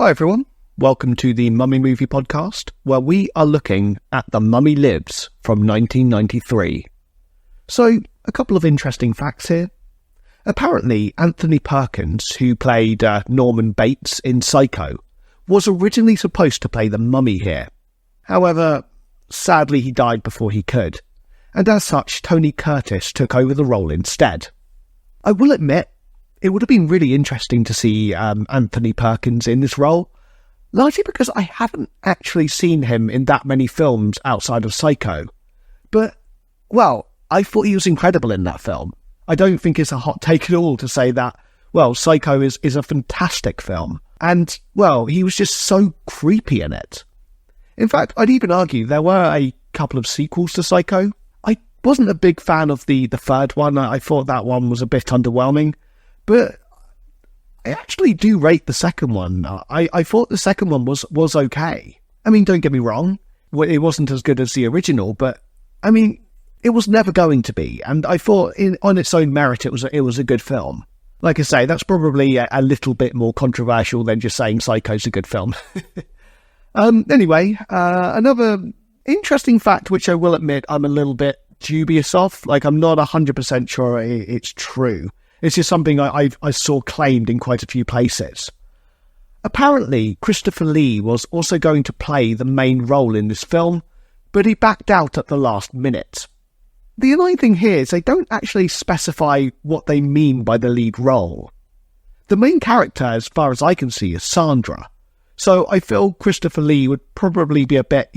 Hi everyone, welcome to the Mummy Movie Podcast, where we are looking at The Mummy Lives from 1993. So, a couple of interesting facts here. Apparently, Anthony Perkins, who played Norman Bates in Psycho, was originally supposed to play the mummy here. However, sadly he died before he could, and as such, Tony Curtis took over the role instead. I will admit, it would have been really interesting to see Anthony Perkins in this role, largely because I haven't actually seen him in that many films outside of Psycho. But, well, I thought he was incredible in that film. I don't think it's a hot take at all to say that, well, Psycho is a fantastic film. And, well, he was just so creepy in it. In fact, I'd even argue there were a couple of sequels to Psycho. I wasn't a big fan of the third one. I thought that one was a bit underwhelming. But I actually do rate the second one. I thought the second one was okay. I mean, don't get me wrong. It wasn't as good as the original, but, I mean, it was never going to be. And I thought, on its own merit, it was a good film. Like I say, that's probably a little bit more controversial than just saying Psycho's a good film. Anyway, another interesting fact, which I will admit I'm a little bit dubious of. Like, I'm not 100% sure it's true. It's just something I saw claimed in quite a few places. Apparently, Christopher Lee was also going to play the main role in this film, but he backed out at the last minute. The annoying thing here is they don't actually specify what they mean by the lead role. The main character, as far as I can see, is Sandra. So I feel Christopher Lee would probably be a bit,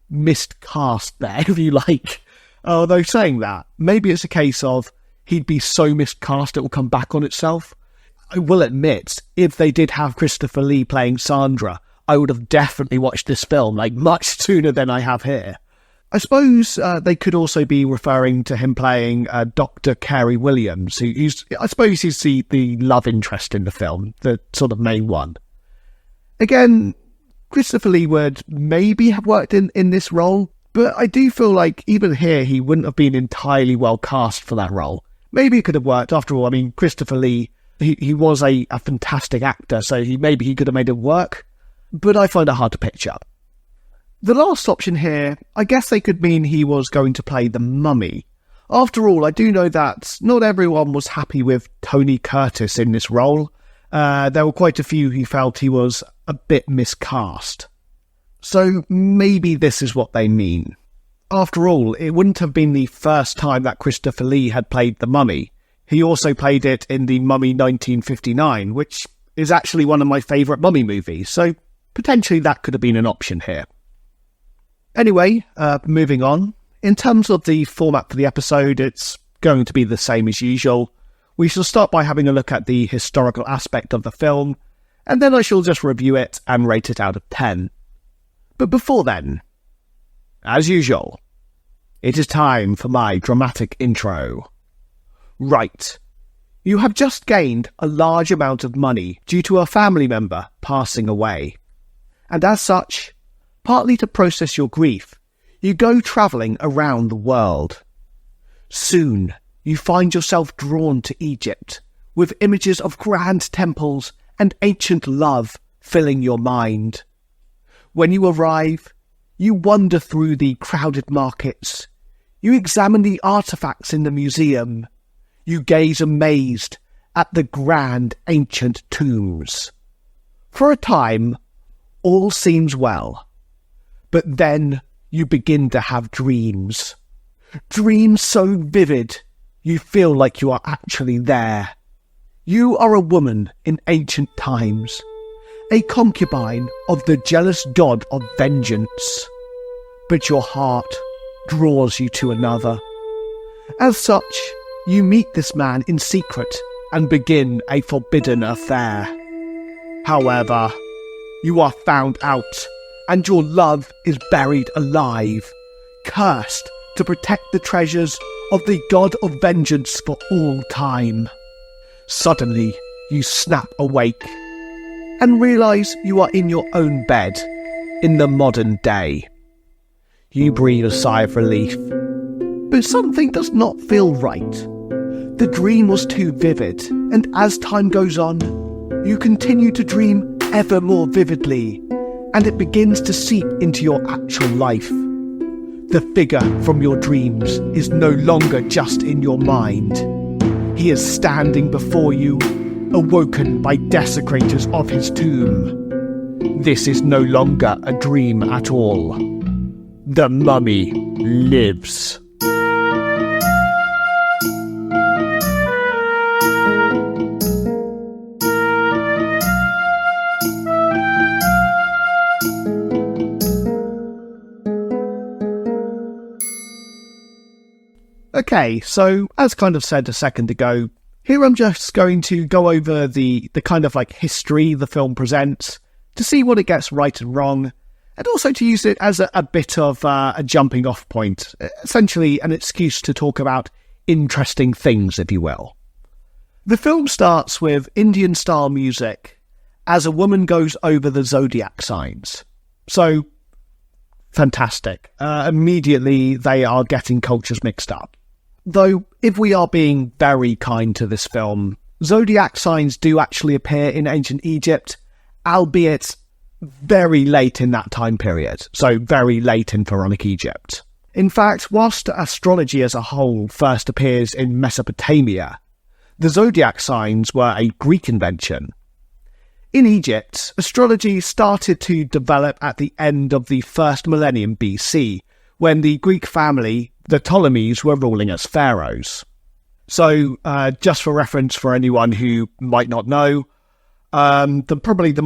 miscast there, if you like. Although saying that, maybe it's a case of he'd be so miscast it will come back on itself. I will admit, if they did have Christopher Lee playing Sandra, I would have definitely watched this film, much sooner than I have here. I suppose they could also be referring to him playing Dr. Carey Williams, who's the love interest in the film, the sort of main one. Again, Christopher Lee would maybe have worked in this role, but I do feel like even here he wouldn't have been entirely well cast for that role. Maybe it could have worked. After all, I mean, Christopher Lee, he was a fantastic actor, so maybe he could have made it work, but I find it hard to picture. The last option here, I guess they could mean he was going to play the mummy. After all, I do know that not everyone was happy with Tony Curtis in this role. There were quite a few who felt he was a bit miscast. So maybe this is what they mean. After all, it wouldn't have been the first time that Christopher Lee had played the mummy. He also played it in The Mummy 1959, which is actually one of my favourite mummy movies, so potentially that could have been an option here. Anyway, moving on. In terms of the format for the episode, it's going to be the same as usual. We shall start by having a look at the historical aspect of the film, and then I shall just review it and rate it out of 10. But before then, as usual, it is time for my dramatic intro. Right. You have just gained a large amount of money due to a family member passing away. And as such, partly to process your grief, you go travelling around the world. Soon, you find yourself drawn to Egypt, with images of grand temples and ancient love filling your mind. When you arrive, you wander through the crowded markets. You examine the artefacts in the museum. You gaze amazed at the grand ancient tombs. For a time, all seems well. But then you begin to have dreams. Dreams so vivid, you feel like you are actually there. You are a woman in ancient times, a concubine of the jealous god of vengeance. But your heart draws you to another. As such, you meet this man in secret and begin a forbidden affair. However, you are found out, and your love is buried alive, cursed to protect the treasures of the god of vengeance for all time. Suddenly, you snap awake and realise you are in your own bed in the modern day. You breathe a sigh of relief, but something does not feel right. The dream was too vivid, and as time goes on, you continue to dream ever more vividly, and it begins to seep into your actual life. The figure from your dreams is no longer just in your mind. He is standing before you, awoken by desecrators of his tomb. This is no longer a dream at all. The mummy lives. Okay, so as kind of said a second ago, here I'm just going to go over the kind of like history the film presents, to see what it gets right and wrong, and also to use it as a bit of a jumping off point, essentially an excuse to talk about interesting things, if you will. The film starts with Indian-style music as a woman goes over the zodiac signs. So, fantastic. Immediately they are getting cultures mixed up. Though, if we are being very kind to this film, zodiac signs do actually appear in ancient Egypt, albeit very late in that time period, so very late in Pharaonic Egypt. In fact, whilst astrology as a whole first appears in Mesopotamia, the zodiac signs were a Greek invention. In Egypt, astrology started to develop at the end of the first millennium BC, when the Greek family, the Ptolemies, were ruling as pharaohs. So, just for reference for anyone who might not know, definitely the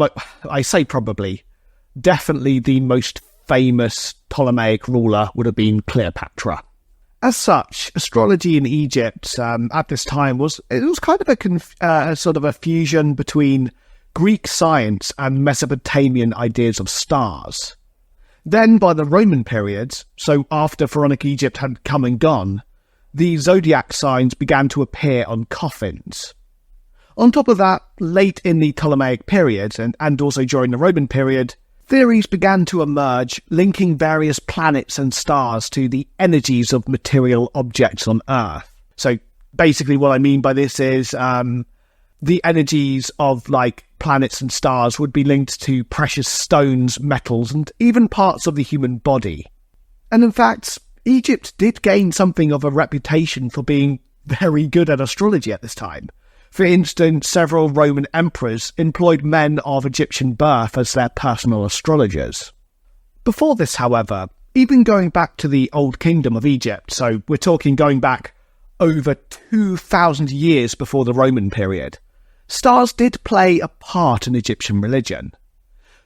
most famous Ptolemaic ruler would have been Cleopatra. As such, astrology in Egypt at this time was kind of a sort of a fusion between Greek science and Mesopotamian ideas of stars. Then, by the Roman period, so after Pharaonic Egypt had come and gone, the zodiac signs began to appear on coffins. On top of that, late in the Ptolemaic period, and also during the Roman period, theories began to emerge linking various planets and stars to the energies of material objects on Earth. So, basically what I mean by this is the energies of, like, planets and stars would be linked to precious stones, metals, and even parts of the human body. And in fact, Egypt did gain something of a reputation for being very good at astrology at this time. For instance, several Roman emperors employed men of Egyptian birth as their personal astrologers. Before this, however, even going back to the Old Kingdom of Egypt, so we're talking going back over 2,000 years before the Roman period, stars did play a part in Egyptian religion.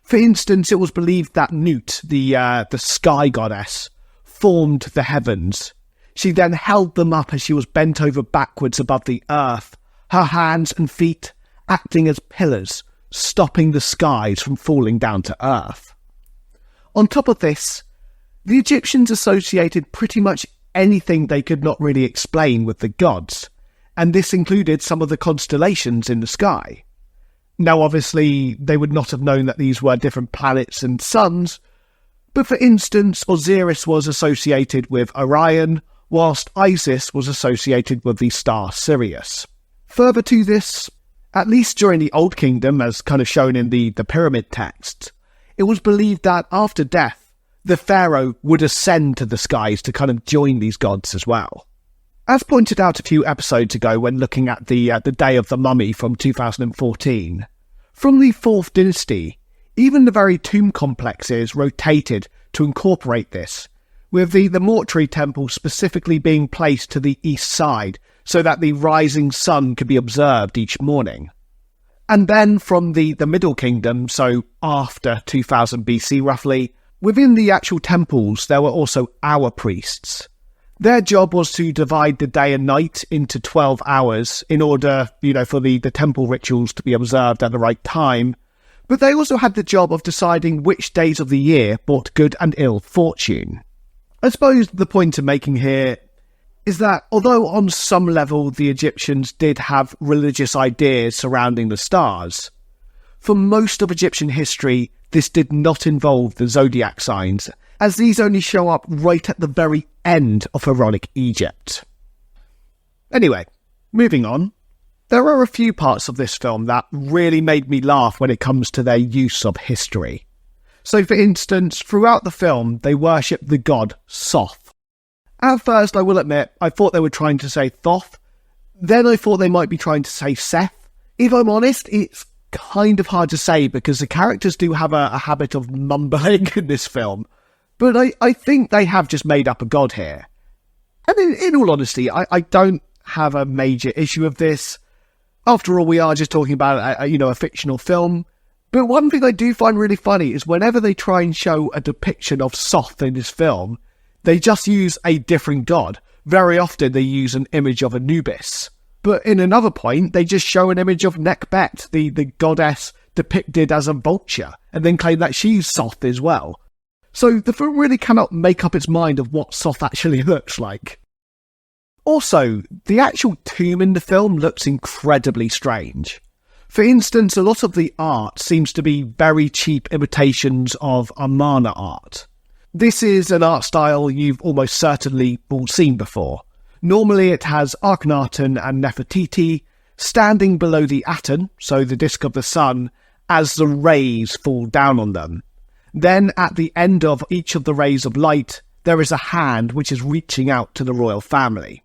For instance, it was believed that Nut, the sky goddess, formed the heavens. She then held them up as she was bent over backwards above the earth, her hands and feet acting as pillars, stopping the skies from falling down to earth. On top of this, the Egyptians associated pretty much anything they could not really explain with the gods, and this included some of the constellations in the sky. Now, obviously, they would not have known that these were different planets and suns, but for instance, Osiris was associated with Orion, whilst Isis was associated with the star Sirius. Further to this, at least during the Old Kingdom, as kind of shown in the pyramid texts, it was believed that after death, the pharaoh would ascend to the skies to kind of join these gods as well. As pointed out a few episodes ago when looking at the Day of the Mummy from 2014, from the 4th dynasty, even the very tomb complexes rotated to incorporate this, with the mortuary temple specifically being placed to the east side so that the rising sun could be observed each morning. And then from the Middle Kingdom, so after 2000 BC roughly, within the actual temples there were also hour priests. Their job was to divide the day and night into 12 hours in order, for the temple rituals to be observed at the right time. But they also had the job of deciding which days of the year brought good and ill fortune. I suppose the point I'm making here is that although on some level the Egyptians did have religious ideas surrounding the stars, for most of Egyptian history this did not involve the zodiac signs, as these only show up right at the very end of Pharaonic Egypt. Anyway, moving on. There are a few parts of this film that really made me laugh when it comes to their use of history. So for instance, throughout the film, they worship the god Thoth. At first, I will admit, I thought they were trying to say Thoth. Then I thought they might be trying to say Seth. If I'm honest, it's kind of hard to say because the characters do have a habit of mumbling in this film. But I think they have just made up a god here. And in all honesty, I don't have a major issue with this. After all, we are just talking about a fictional film. But one thing I do find really funny is whenever they try and show a depiction of Thoth in this film, they just use a different god. Very often they use an image of Anubis. But in another point, they just show an image of Nekhbet, the goddess depicted as a vulture, and then claim that she's Thoth as well. So the film really cannot make up its mind of what Thoth actually looks like. Also, the actual tomb in the film looks incredibly strange. For instance, a lot of the art seems to be very cheap imitations of Amarna art. This is an art style you've almost certainly all seen before. Normally it has Akhenaten and Nefertiti standing below the Aten, so the disk of the sun, as the rays fall down on them. Then at the end of each of the rays of light, there is a hand which is reaching out to the royal family.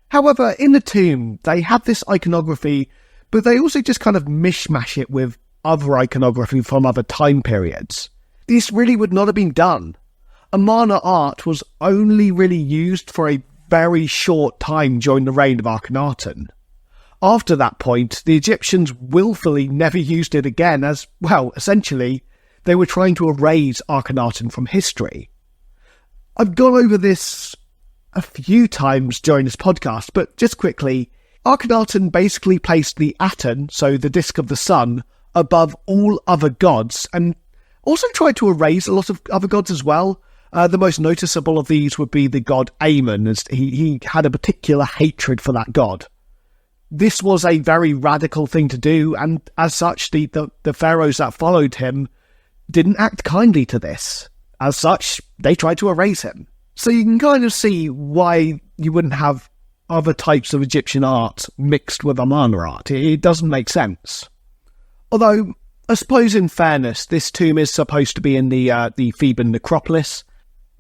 However, in the tomb, they have this iconography, but they also just kind of mishmash it with other iconography from other time periods. This really would not have been done. Amarna art was only really used for a very short time during the reign of Akhenaten. After that point, the Egyptians willfully never used it again as, well, essentially, they were trying to erase Akhenaten from history. I've gone over this a few times during this podcast, but just quickly, Akhenaten basically placed the Aten, so the disk of the sun, above all other gods, and also tried to erase a lot of other gods as well. The most noticeable of these would be the god Amun, as he had a particular hatred for that god. This was a very radical thing to do, and as such, the pharaohs that followed him didn't act kindly to this. As such, they tried to erase him. So you can kind of see why you wouldn't have other types of Egyptian art mixed with Amarna art. It doesn't make sense. Although, I suppose in fairness, this tomb is supposed to be in the Theban necropolis.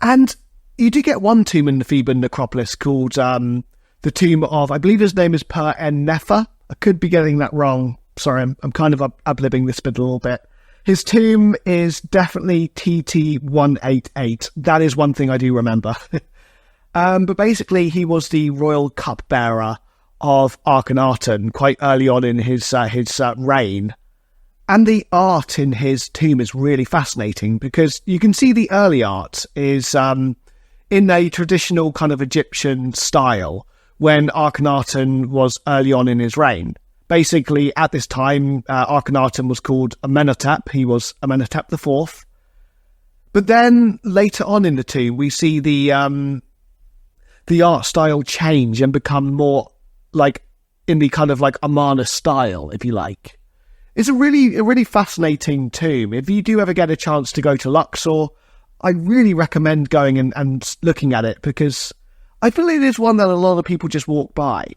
And you do get one tomb in the Theban necropolis called the tomb of, I believe his name is Per-en-Nefer. I could be getting that wrong. Sorry, I'm kind of ad-libbing this bit a little bit. His tomb is definitely TT188. That is one thing I do remember. But basically, he was the royal cupbearer of Akhenaten quite early on in his reign. And the art in his tomb is really fascinating because you can see the early art is in a traditional kind of Egyptian style when Akhenaten was early on in his reign. Basically, at this time, Akhenaten was called Amenhotep. He was Amenhotep IV. But then later on in the tomb, we see the art style change and become more like in the kind of like Amarna style, if you like. It's a really fascinating tomb. If you do ever get a chance to go to Luxor, I really recommend going and looking at it because I feel it is one that a lot of people just walk by.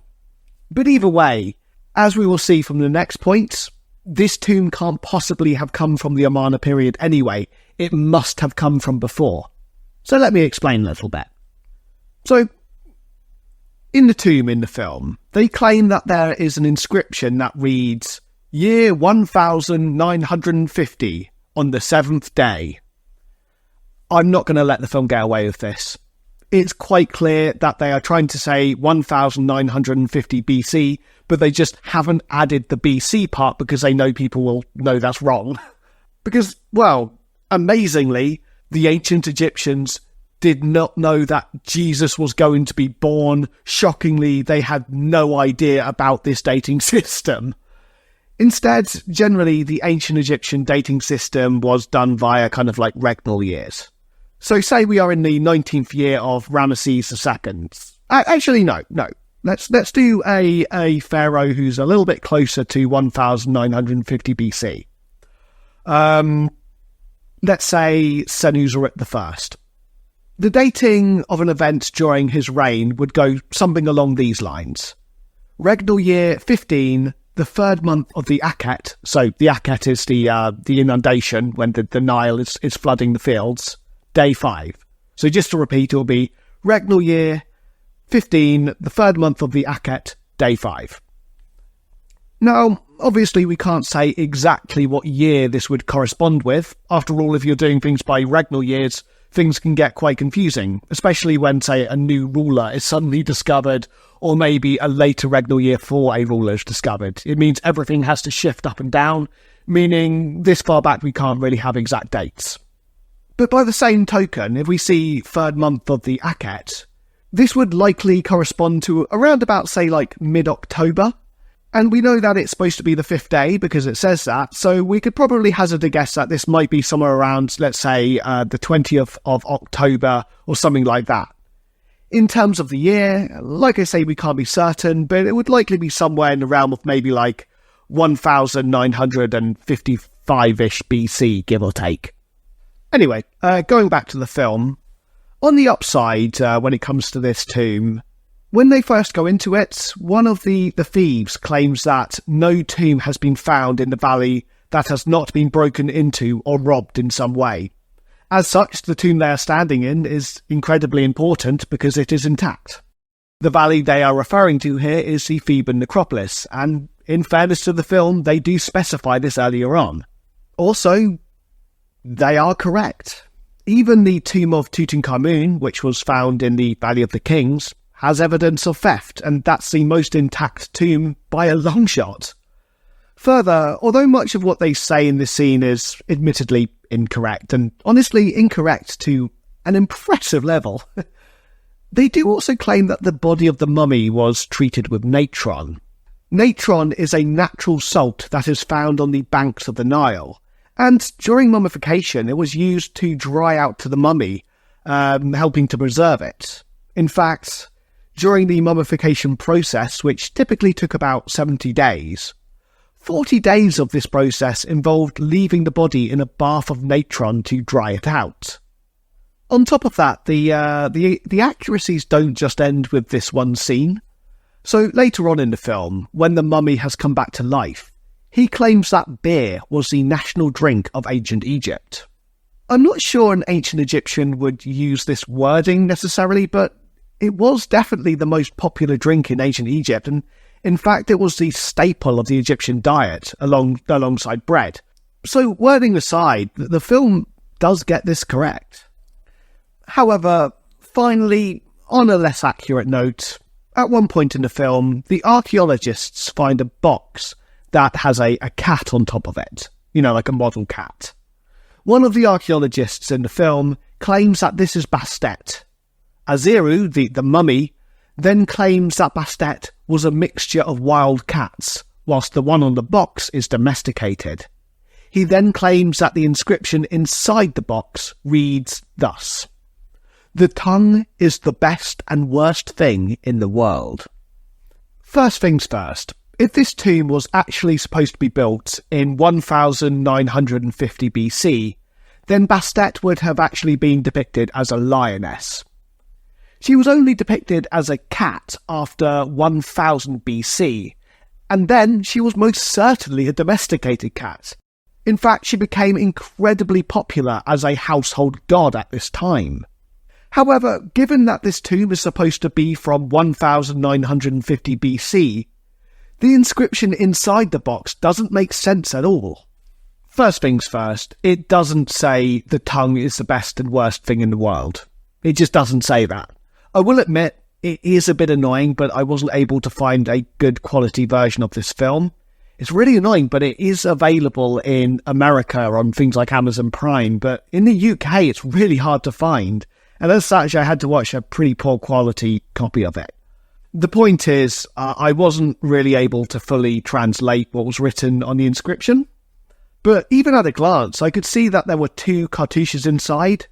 But either way, as we will see from the next point, this tomb can't possibly have come from the Amarna period anyway. It must have come from before. So let me explain a little bit. So, in the tomb in the film, they claim that there is an inscription that reads, Year 1950, on the 7th day. I'm not going to let the film get away with this. It's quite clear that they are trying to say 1950 BC, but they just haven't added the BC part because they know people will know that's wrong. Because, well, amazingly, the ancient Egyptians did not know that Jesus was going to be born. Shockingly, they had no idea about this dating system. Instead, generally, the ancient Egyptian dating system was done via kind of like regnal years. So say we are in the 19th year of Ramesses II. Actually, no. Let's do a pharaoh who's a little bit closer to 1950 BC. Let's say Senuseret I. The dating of an event during his reign would go something along these lines. regnal year 15, the third month of the Akhet. So the Akhet is the inundation when the Nile is flooding the fields. Day 5. So just to repeat, it will be regnal year 15, the third month of the Akhet, day 5. Now, obviously we can't say exactly what year this would correspond with. After all, if you're doing things by regnal years, things can get quite confusing, especially when, say, a new ruler is suddenly discovered, or maybe a later regnal year for a ruler is discovered. It means everything has to shift up and down, meaning this far back we can't really have exact dates. But by the same token, if we see third month of the Akhet, this would likely correspond to around about, say, like mid-October. And we know that it's supposed to be the 5th day because it says that, so we could probably hazard a guess that this might be somewhere around, let's say, the 20th of October or something like that. In terms of the year, like I say, we can't be certain, but it would likely be somewhere in the realm of maybe like 1955-ish BC, give or take. Anyway, going back to the film, on the upside, when it comes to this tomb, when they first go into it, one of the thieves claims that no tomb has been found in the valley that has not been broken into or robbed in some way. As such, the tomb they are standing in is incredibly important because it is intact. The valley they are referring to here is the Theban necropolis, and in fairness to the film, they do specify this earlier on. Also, they are correct. Even the tomb of Tutankhamun, which was found in the Valley of the Kings, has evidence of theft, and that's the most intact tomb by a long shot. Further, although much of what they say in this scene is admittedly incorrect, and honestly incorrect to an impressive level, they do also claim that the body of the mummy was treated with natron. Natron is a natural salt that is found on the banks of the Nile, and during mummification it was used to dry out to the mummy, helping to preserve it. In fact, during the mummification process, which typically took about 70 days, 40 days of this process involved leaving the body in a bath of natron to dry it out. On top of that, the accuracies don't just end with this one scene. So later on in the film, when the mummy has come back to life, he claims that beer was the national drink of ancient Egypt. I'm not sure an ancient Egyptian would use this wording necessarily, but it was definitely the most popular drink in ancient Egypt, and in fact it was the staple of the Egyptian diet alongside bread. So wording aside, the film does get this correct. However, finally, on a less accurate note, at one point in the film, the archaeologists find a box that has a cat on top of it, like a model cat. One of the archaeologists in the film claims that this is Bastet. Aziru, the mummy, then claims that Bastet was a mixture of wild cats, whilst the one on the box is domesticated. He then claims that the inscription inside the box reads thus: "The tongue is the best and worst thing in the world." First things first, if this tomb was actually supposed to be built in 1950 BC, then Bastet would have actually been depicted as a lioness. She was only depicted as a cat after 1000 BC, and then she was most certainly a domesticated cat. In fact, she became incredibly popular as a household god at this time. However, given that this tomb is supposed to be from 1950 BC, the inscription inside the box doesn't make sense at all. First things first, it doesn't say the tongue is the best and worst thing in the world. It just doesn't say that. I will admit, it is a bit annoying, but I wasn't able to find a good quality version of this film. It's really annoying, but it is available in America on things like Amazon Prime, but in the UK it's really hard to find, and as such I had to watch a pretty poor quality copy of it. The point is, I wasn't really able to fully translate what was written on the inscription, but even at a glance I could see that there were two cartouches inside.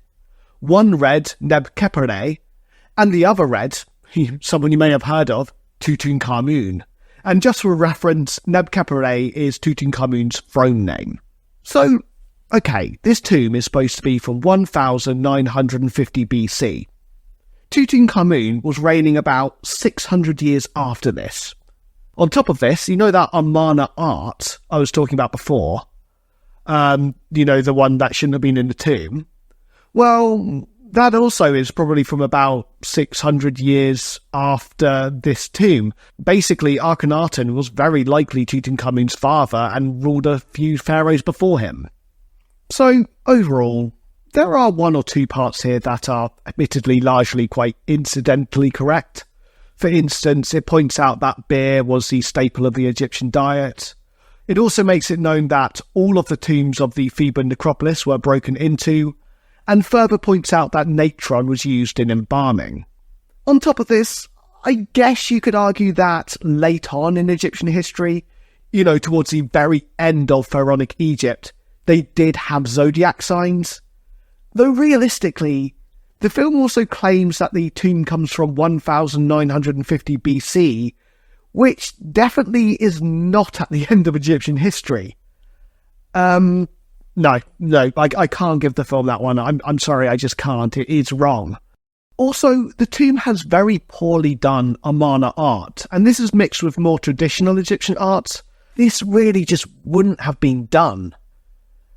One read Neb-Khepere, and the other read, someone you may have heard of, Tutankhamun. And just for reference, Neb-Khepere is Tutankhamun's throne name. So, okay, this tomb is supposed to be from 1950 BC. Tutankhamun was reigning about 600 years after this. On top of this, you know that Amarna art I was talking about before? The one that shouldn't have been in the tomb? Well, that also is probably from about 600 years after this tomb. Basically, Akhenaten was very likely Tutankhamun's father and ruled a few pharaohs before him. So, overall, there are one or two parts here that are admittedly largely quite incidentally correct. For instance, it points out that beer was the staple of the Egyptian diet. It also makes it known that all of the tombs of the Theban necropolis were broken into, and further points out that natron was used in embalming. On top of this, I guess you could argue that late on in Egyptian history, towards the very end of pharaonic Egypt, they did have zodiac signs. Though realistically, the film also claims that the tomb comes from 1950 BC, which definitely is not at the end of Egyptian history. No, I can't give the film that one. I'm sorry, I just can't. It is wrong. Also, the tomb has very poorly done Amarna art, and this is mixed with more traditional Egyptian art. This really just wouldn't have been done.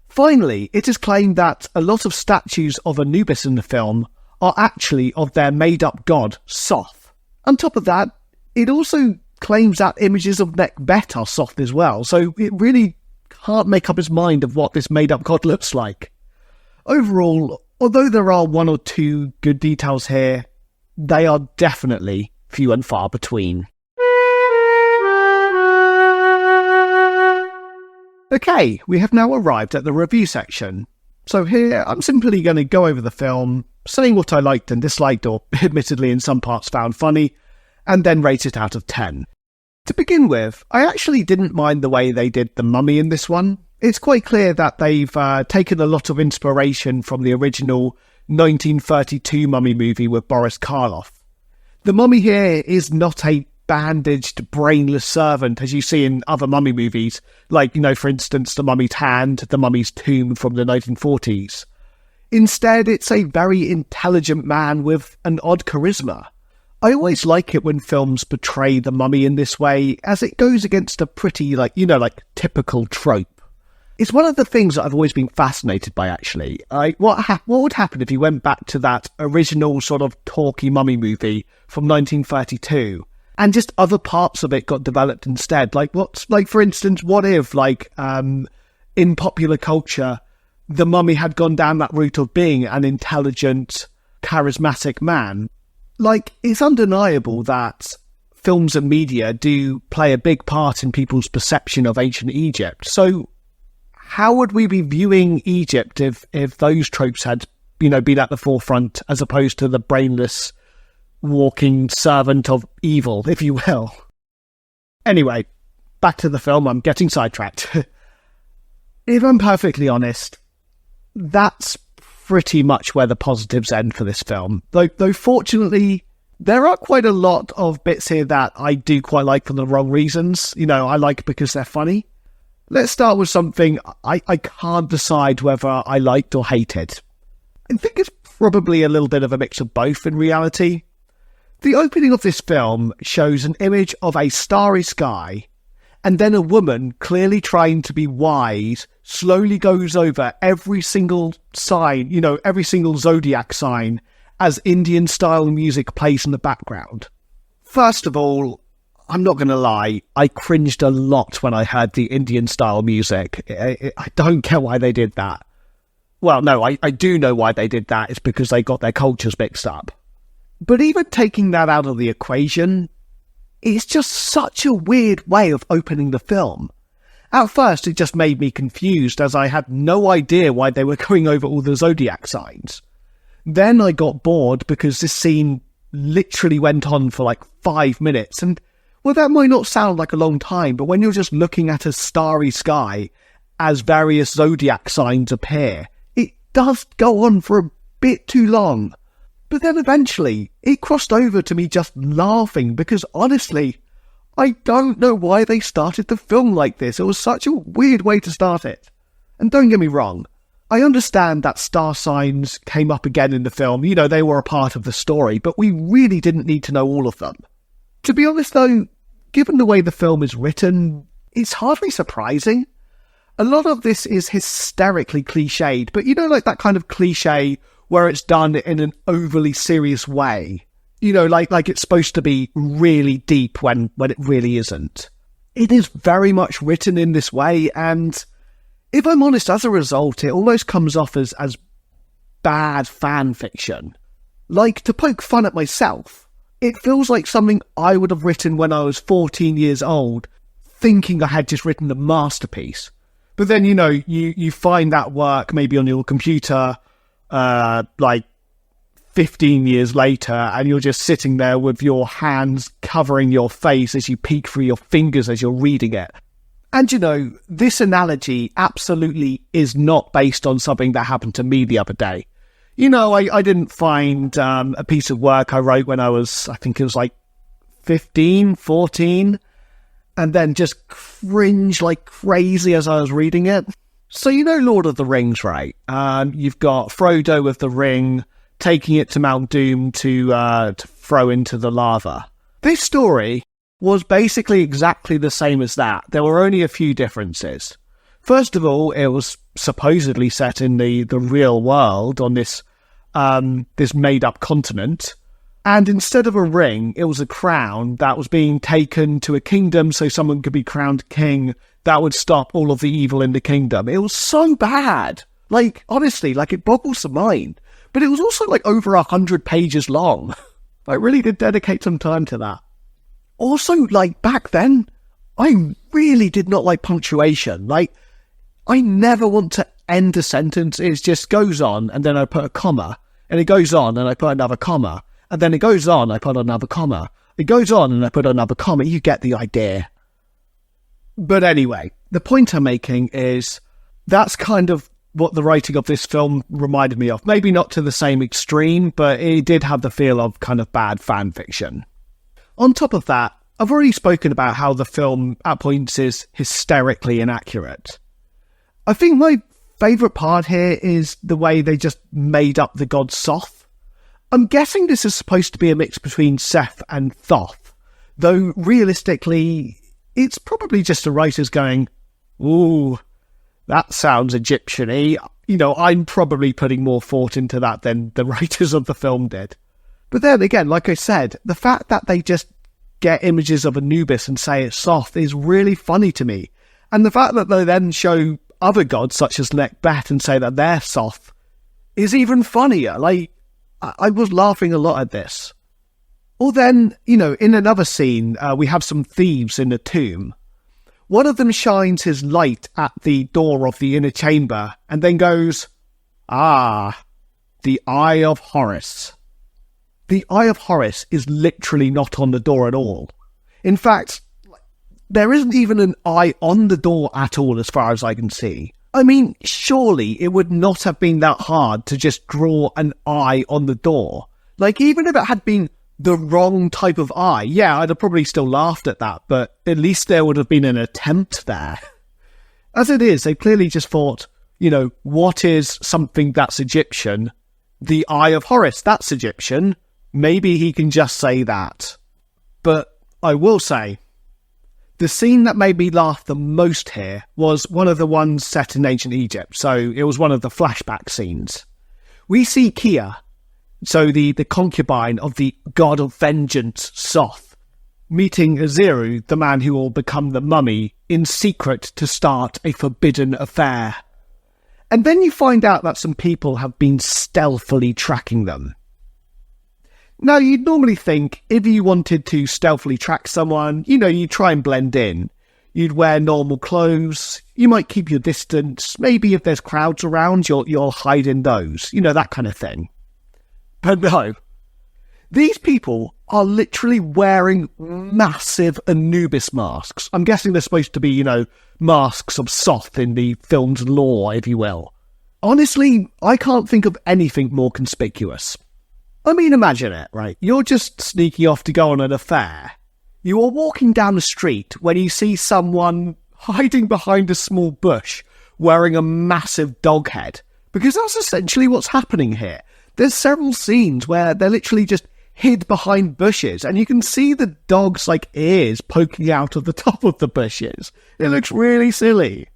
Finally, it is claimed that a lot of statues of Anubis in the film are actually of their made-up god, Soth. On top of that, it also claims that images of Nekhbet are Soth as well, so it really can't make up its mind of what this made-up god looks like. Overall, although there are one or two good details here, they are definitely few and far between. Okay, we have now arrived at the review section. So here, I'm simply going to go over the film, saying what I liked and disliked, or admittedly in some parts found funny, and then rate it out of 10. To begin with, I actually didn't mind the way they did the mummy in this one. It's quite clear that they've taken a lot of inspiration from the original 1932 mummy movie with Boris Karloff. The mummy here is not a bandaged, brainless servant as you see in other mummy movies, like, for instance, The Mummy's Hand, The Mummy's Tomb from the 1940s. Instead, it's a very intelligent man with an odd charisma. I always like it when films portray the mummy in this way, as it goes against a pretty, typical trope. It's one of the things that I've always been fascinated by, actually. What would happen if you went back to that original sort of talky mummy movie from 1932, and just other parts of it got developed instead? For instance, what if, in popular culture, the mummy had gone down that route of being an intelligent, charismatic man? It's undeniable that films and media do play a big part in people's perception of ancient Egypt. So how would we be viewing Egypt if those tropes had, been at the forefront, as opposed to the brainless, walking servant of evil, if you will? Anyway, back to the film. I'm getting sidetracked. If I'm perfectly honest, that's pretty much where the positives end for this film. Though fortunately, there are quite a lot of bits here that I do quite like for the wrong reasons. I like because they're funny. Let's start with something I can't decide whether I liked or hated. I think it's probably a little bit of a mix of both in reality. The opening of this film shows an image of a starry sky, and then a woman, clearly trying to be wise, slowly goes over every single sign, every single zodiac sign, as Indian-style music plays in the background. First of all, I'm not going to lie, I cringed a lot when I heard the Indian-style music. I don't get why they did that. Well, no, I do know why they did that. It's because they got their cultures mixed up. But even taking that out of the equation, it's just such a weird way of opening the film. At first, it just made me confused, as I had no idea why they were going over all the zodiac signs. Then I got bored because this scene literally went on for 5 minutes, and well, that might not sound like a long time, but when you're just looking at a starry sky as various zodiac signs appear, it does go on for a bit too long. But then eventually, it crossed over to me just laughing, because honestly, I don't know why they started the film like this. It was such a weird way to start it. And don't get me wrong, I understand that star signs came up again in the film. They were a part of the story, but we really didn't need to know all of them. To be honest though, given the way the film is written, it's hardly surprising. A lot of this is hysterically cliched, but like that kind of cliche where it's done in an overly serious way. Like it's supposed to be really deep when it really isn't. It is very much written in this way, and if I'm honest, as a result, it almost comes off as bad fan fiction. Like, to poke fun at myself, it feels like something I would have written when I was 14 years old, thinking I had just written a masterpiece. But then, you find that work maybe on your computer, like 15 years later, and you're just sitting there with your hands covering your face as you peek through your fingers as you're reading it. And this analogy absolutely is not based on something that happened to me the other day. I didn't find a piece of work I wrote when I think it was like 15, 14, and then just cringe like crazy as I was reading it. So Lord of the Rings, right? You've got Frodo with the ring, taking it to Mount Doom to throw into the lava. This story was basically exactly the same as that. There were only a few differences. First of all, it was supposedly set in the real world on this made-up continent. And instead of a ring, it was a crown that was being taken to a kingdom so someone could be crowned king that would stop all of the evil in the kingdom. It was so bad. Like, honestly, like, it boggles the mind. But it was also like over 100 pages long. I really did dedicate some time to that. Also, like, back then, I really did not like punctuation. Like, I never want to end a sentence. It just goes on, and then I put a comma. And it goes on, and I put another comma. And then it goes on, I put another comma. It goes on, and I put another comma. You get the idea. But anyway, the point I'm making is that's kind of what the writing of this film reminded me of. Maybe not to the same extreme, but it did have the feel of kind of bad fan fiction. On top of that, I've already spoken about how the film at points is hysterically inaccurate. I think my favourite part here is the way they just made up the god Soth. I'm guessing this is supposed to be a mix between Seth and Thoth, though realistically, it's probably just the writers going, ooh, that sounds Egyptian-y. I'm probably putting more thought into that than the writers of the film did. But then again, like I said, the fact that they just get images of Anubis and say it's Soth is really funny to me. And the fact that they then show other gods such as Nekbet and say that they're Soth is even funnier. Like, I was laughing a lot at this. Or then, in another scene, we have some thieves in the tomb. One of them shines his light at the door of the inner chamber and then goes, "Ah, the Eye of Horus." The Eye of Horus is literally not on the door at all. In fact, there isn't even an eye on the door at all as far as I can see. I mean, surely it would not have been that hard to just draw an eye on the door. Like, even if it had been the wrong type of eye, yeah, I'd have probably still laughed at that, but at least there would have been an attempt there. As it is, they clearly just thought, what is something that's Egyptian? The Eye of Horus, that's Egyptian. Maybe he can just say that. But I will say, the scene that made me laugh the most here was one of the ones set in ancient Egypt, so it was one of the flashback scenes. We see Kia, so the concubine of the god of vengeance, Soth, meeting Aziru, the man who will become the mummy, in secret to start a forbidden affair. And then you find out that some people have been stealthily tracking them. Now, you'd normally think if you wanted to stealthily track someone, you'd try and blend in. You'd wear normal clothes, you might keep your distance, maybe if there's crowds around, you'll hide in those, that kind of thing. But no, these people are literally wearing massive Anubis masks. I'm guessing they're supposed to be, masks of Soth in the film's lore, if you will. Honestly, I can't think of anything more conspicuous. I mean, imagine it, right? You're just sneaking off to go on an affair. You are walking down the street when you see someone hiding behind a small bush wearing a massive dog head. Because that's essentially what's happening here. There's several scenes where they're literally just hid behind bushes, and you can see the dog's like ears poking out of the top of the bushes. It looks really silly.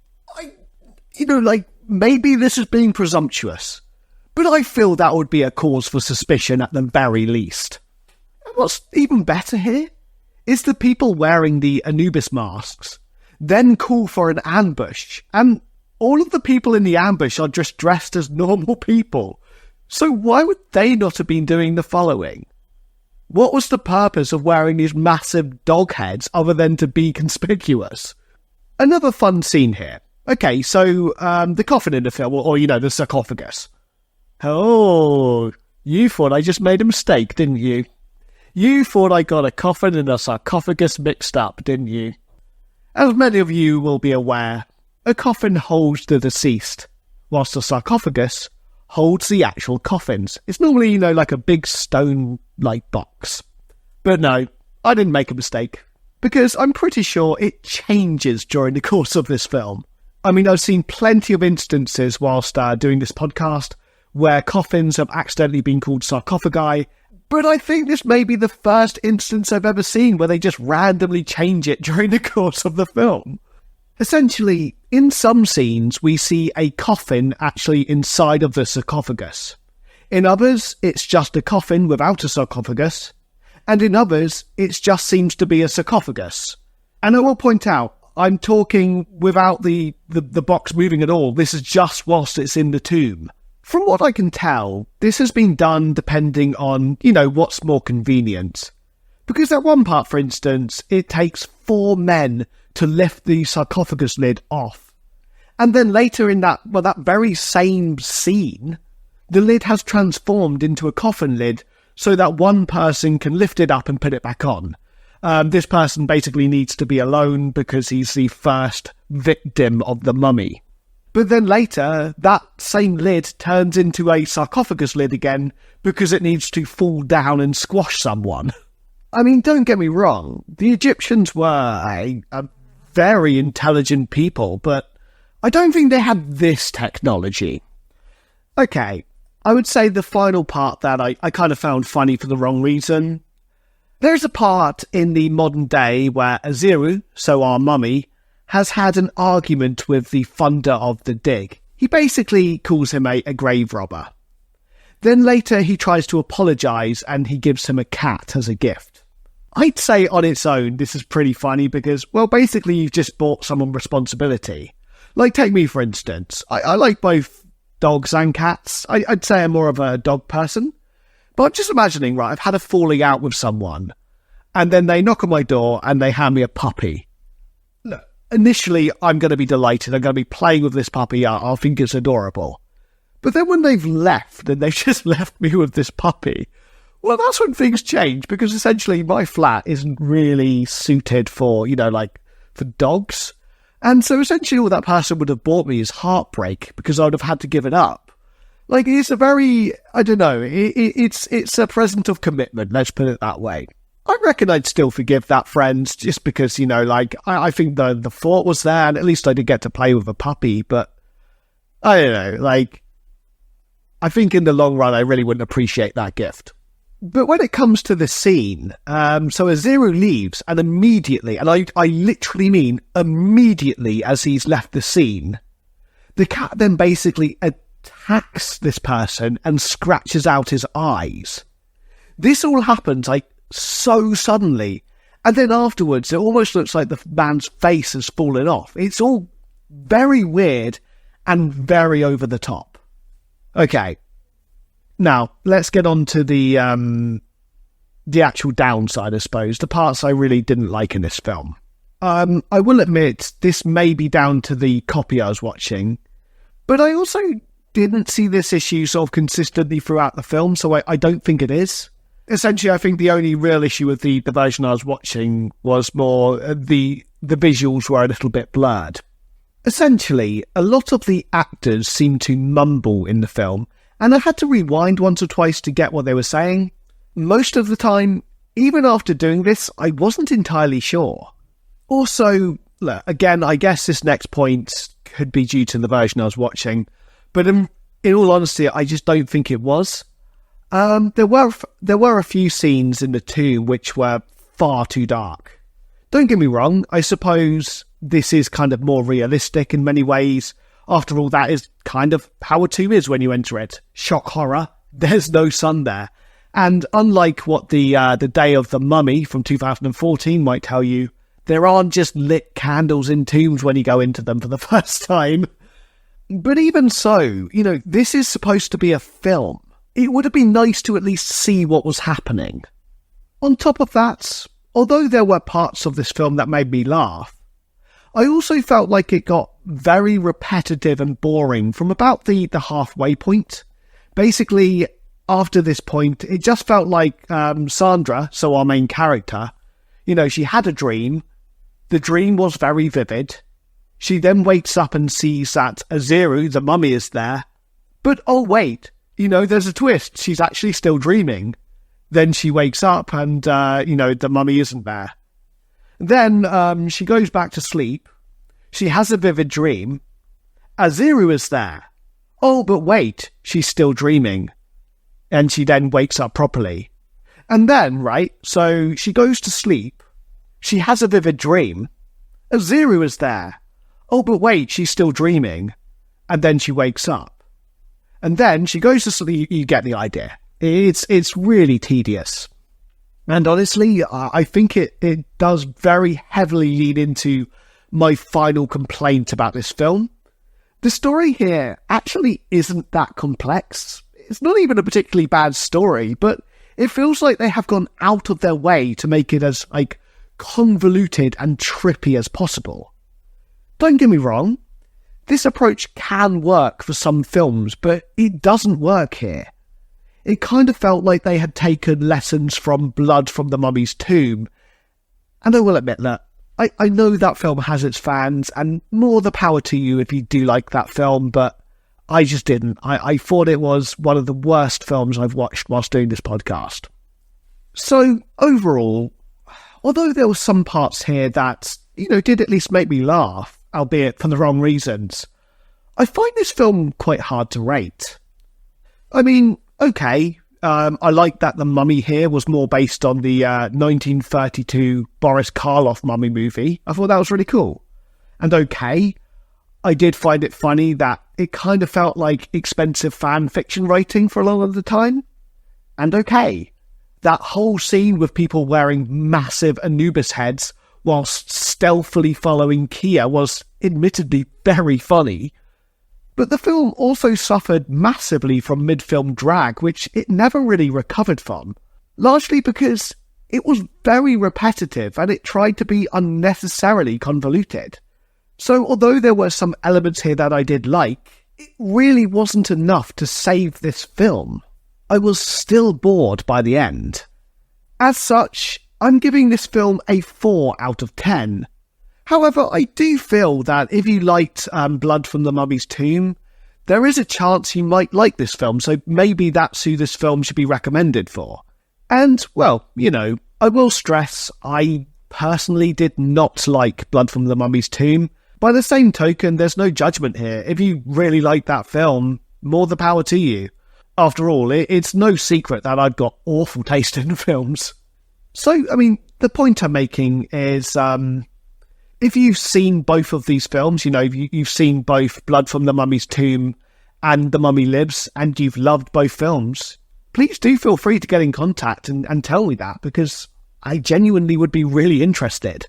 Maybe this is being presumptuous, but I feel that would be a cause for suspicion at the very least. And what's even better here is the people wearing the Anubis masks then call for an ambush, and all of the people in the ambush are just dressed as normal people. So why would they not have been doing the following? What was the purpose of wearing these massive dog heads other than to be conspicuous? Another fun scene here. Okay, so the coffin in the film, or the sarcophagus. Oh, you thought I just made a mistake, didn't you? You thought I got a coffin and a sarcophagus mixed up, didn't you? As many of you will be aware, a coffin holds the deceased, whilst a sarcophagus holds the actual coffins. It's normally, like a big stone-like box. But no, I didn't make a mistake, because I'm pretty sure it changes during the course of this film. I mean, I've seen plenty of instances whilst doing this podcast where coffins have accidentally been called sarcophagi, but I think this may be the first instance I've ever seen where they just randomly change it during the course of the film. Essentially, in some scenes, we see a coffin actually inside of the sarcophagus. In others, it's just a coffin without a sarcophagus, and in others, it just seems to be a sarcophagus. And I will point out, I'm talking without the box moving at all. This is just whilst it's in the tomb. From what I can tell, this has been done depending on, what's more convenient. Because at one part, for instance, it takes 4 men to lift the sarcophagus lid off. And then later in that very same scene, the lid has transformed into a coffin lid so that one person can lift it up and put it back on. This person basically needs to be alone because he's the first victim of the mummy. But then later, that same lid turns into a sarcophagus lid again because it needs to fall down and squash someone. I mean, don't get me wrong, the Egyptians were a very intelligent people, but I don't think they had this technology. Okay, I would say the final part that I kind of found funny for the wrong reason. There's a part in the modern day where Aziru, so our mummy, has had an argument with the funder of the dig. He basically calls him a grave robber. Then later he tries to apologise and he gives him a cat as a gift. I'd say on its own this is pretty funny because, well, basically you've just bought someone responsibility. Like, take me for instance. I like both dogs and cats. I'd say I'm more of a dog person. But I'm just imagining, right, I've had a falling out with someone and then they knock on my door and they hand me a puppy. Look, initially I'm going to be delighted. I'm going to be playing with this puppy. I'll think it's adorable. But then when they've left and they've just left me with this puppy, well, that's when things change, because essentially my flat isn't really suited for, for dogs. And so essentially all that person would have bought me is heartbreak, because I would have had to give it up. Like, it's a very, I don't know, it's a present of commitment, let's put it that way. I reckon I'd still forgive that friend, just because, I think the thought was there, and at least I did get to play with a puppy, but I don't know, I think in the long run I really wouldn't appreciate that gift. But when it comes to the scene, so Aziru leaves, and immediately, and I literally mean immediately as he's left the scene, the cat then basically attacks this person and scratches out his eyes. This all happens, so suddenly, and then afterwards it almost looks like the man's face has fallen off. It's all very weird and very over the top. Okay. Now, let's get on to the actual downside, I suppose, the parts I really didn't like in this film. I will admit, this may be down to the copy I was watching, but I also didn't see this issue sort of consistently throughout the film, so I don't think it is. Essentially, I think the only real issue with the version I was watching was more the visuals were a little bit blurred. Essentially, a lot of the actors seem to mumble in the film, and I had to rewind once or twice to get what they were saying. Most of the time, even after doing this, I wasn't entirely sure. Also, look, again, I guess this next point could be due to the version I was watching, but in all honesty, I just don't think it was. There were a few scenes in the tomb which were far too dark. Don't get me wrong, I suppose this is kind of more realistic in many ways. After all, that is kind of how a tomb is when you enter it. Shock horror, there's no sun there. And unlike what the Day of the Mummy from 2014 might tell you, there aren't just lit candles in tombs when you go into them for the first time. But even so, this is supposed to be a film. It would have been nice to at least see what was happening. On top of that, although there were parts of this film that made me laugh, I also felt like it got very repetitive and boring from about the halfway point. Basically, after this point, it just felt like Sandra, so our main character, she had a dream. The dream was very vivid. She then wakes up and sees that Aziru, the mummy, is there. But oh wait, there's a twist. She's actually still dreaming. Then she wakes up and, the mummy isn't there. Then she goes back to sleep. She has a vivid dream. Aziru is there. Oh, but wait, she's still dreaming. And she then wakes up properly. And then, right, so she goes to sleep. She has a vivid dream. Aziru is there. Oh, but wait, she's still dreaming. And then she wakes up. And then she goes to sleep. You get the idea. It's really tedious. And honestly, I think it does very heavily lead into my final complaint about this film. The story here actually isn't that complex. It's not even a particularly bad story, but it feels like they have gone out of their way to make it as, convoluted and trippy as possible. Don't get me wrong, this approach can work for some films, but it doesn't work here. It kind of felt like they had taken lessons from Blood from the Mummy's Tomb. And I will admit that I know that film has its fans, and more the power to you if you do like that film, but I just didn't. I thought it was one of the worst films I've watched whilst doing this podcast. So, overall, although there were some parts here that, did at least make me laugh, albeit for the wrong reasons, I find this film quite hard to rate. I mean, okay, I like that the mummy here was more based on the 1932 Boris Karloff mummy movie. I thought that was really cool. And okay, I did find it funny that it kind of felt like expensive fan fiction writing for a lot of the time. And okay, that whole scene with people wearing massive Anubis heads whilst stealthily following Kia was admittedly very funny. But the film also suffered massively from mid-film drag, which it never really recovered from, largely because it was very repetitive and it tried to be unnecessarily convoluted. So although there were some elements here that I did like, it really wasn't enough to save this film. I was still bored by the end. As such, I'm giving this film a 4 out of 10. However, I do feel that if you liked Blood from the Mummy's Tomb, there is a chance you might like this film, so maybe that's who this film should be recommended for. And, well, I will stress, I personally did not like Blood from the Mummy's Tomb. By the same token, there's no judgment here. If you really like that film, more the power to you. After all, it's no secret that I've got awful taste in films. So, I mean, the point I'm making is, if you've seen both of these films, you've seen both Blood from the Mummy's Tomb and The Mummy Lives, and you've loved both films, please do feel free to get in contact and tell me that, because I genuinely would be really interested.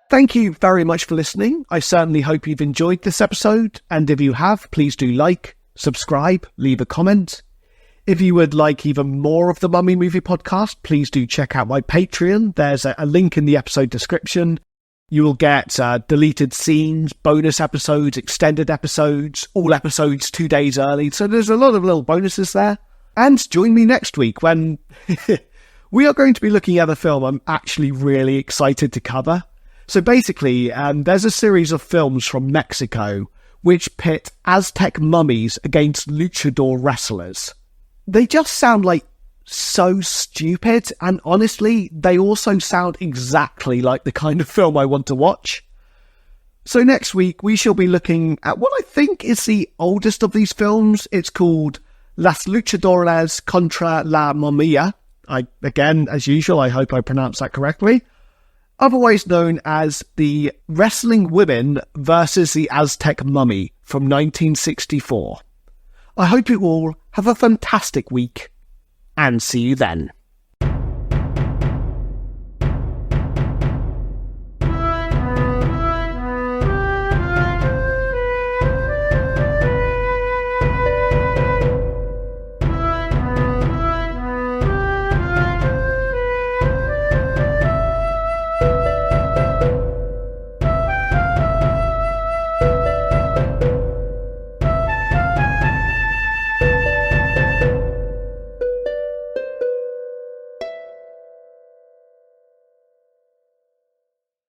Thank you very much for listening. I certainly hope you've enjoyed this episode, and if you have, please do like, subscribe, leave a comment. If you would like even more of the Mummy Movie Podcast, please do check out my Patreon. There's a link in the episode description. You will get deleted scenes, bonus episodes, extended episodes, all episodes 2 days early. So there's a lot of little bonuses there. And join me next week when we are going to be looking at a film I'm actually really excited to cover. So basically, there's a series of films from Mexico which pit Aztec mummies against luchador wrestlers. They just sound like so stupid, and honestly, they also sound exactly like the kind of film I want to watch. So next week, we shall be looking at what I think is the oldest of these films. It's called Las Luchadoras contra la Momia. Again, as usual, I hope I pronounced that correctly. Otherwise known as The Wrestling Women versus the Aztec Mummy from 1964. I hope you all have a fantastic week, and see you then.